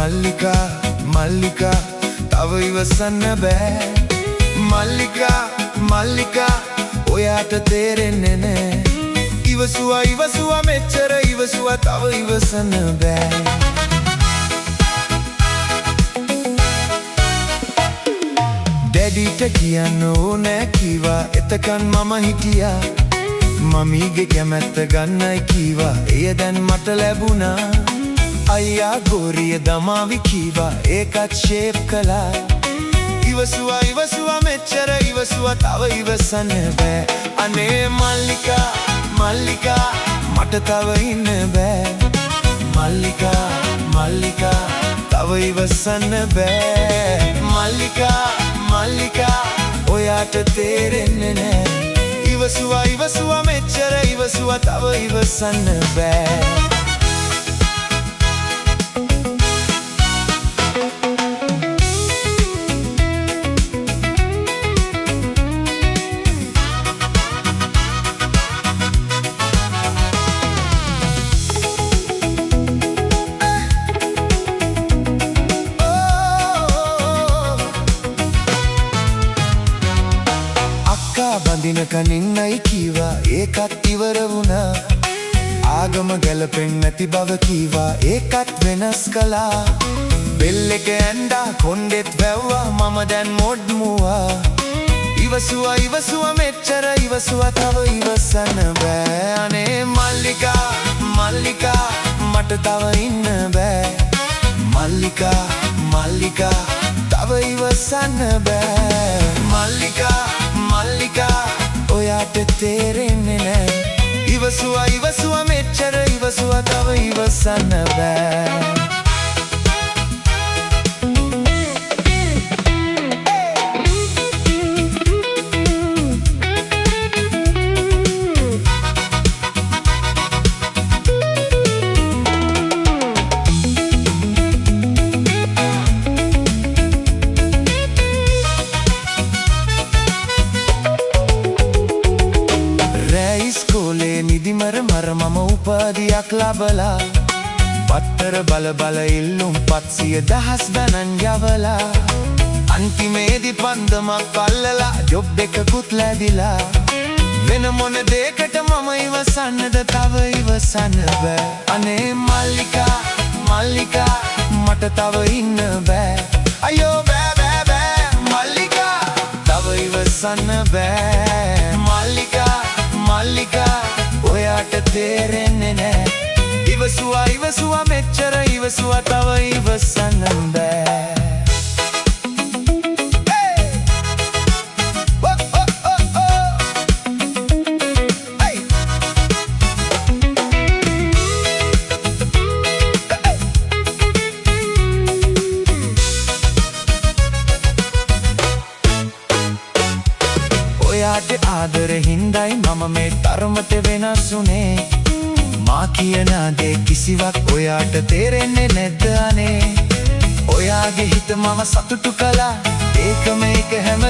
මල්ලිකා මල්ලිකා තව ඉවසන්න බෑ මල්ලිකා මල්ලිකා ඔයාට තේරෙන්නේ නෑ ඉවසුවා මෙච්චර ඉවසුවා තව ඉවසන්න බෑ ඩැඩිට කියන්න ඕනෑ කීවා එතකන් මම හිටියා මමීගේ කැමැත්ත ගන්නයි කීවා එය දැන් මට ලැබුණා අයියා ගෝරිය දමාවි කීවා ඒකත් ෂේප් කළා ඉවසුවා මෙච්චර ඉවසුවා තව ඉවසන්න බෑ අනේ මල්ලිකා මල්ලිකා මට තව ඉන්න බෑ මල්ලිකා මල්ලිකා තව ඉවසන්න බෑ මල්ලිකා මල්ලිකා ඔයාට තේරෙන්නේ නෑ ඉවසුවා මෙච්චර ඉවසුවා තව ඉවසන්න බෑ බඳිනකන් ඉන්නයි කීවා ඒකත් ඉවර වුණා ආගම ගැලපෙන්නේ නැති බව කීවා ඒකත් වෙනස් කළා බෙල් එක ඇන්දා කොණ්ඩෙත් වැව්වා මම දැන් මොඩ් මුවා ඉවසුවා මෙච්චර ඉවසුවා තව ඉවසන්න බෑ අනේ මල්ලිකා මල්ලිකා මට තව ඉන්න බෑ මල්ලිකා මල්ලිකා තව ඉවසන්න බෑ මල්ලිකා මල්ලිකා ඔයාට තේරෙන්නේ නෑ ඉවසුවා මෙච්චර ඉවසුවා තව ඉවසන්න බෑ මර මම උපාධියක් ලබලා පත්තර බල ඉල්ලුම් 710 ගණන් යවලා අන්තිමේදී පන්දමක් අල්ලලා ජොබ් එකකුත් ලැබිලා වෙන මොන දෙයකට මම ඉවසන්නද තව ඉවසන්න බෑ අනේ මල්ලිකා මල්ලිකා මට තව ඉන්න බෑ අයියෝ බෑ මල්ලිකා තව ඉවසන්න බෑ මල්ලිකා මල්ලිකා ඔයාට තේරෙන්නේ නෑ ඉවසුවා මෙච්චර ඉවසුවා තව ඉවසන්න බෑ ඔයාට ආදරේ හින්දයි මම මේ තරමට වෙනස් වුනේ මා කියන දේ කිසිවක් ඔයාට තේරෙන්නේ නැද්ද අනේ ඔයාගේ හිත මම සතුටු කළා ඒක මේක හැම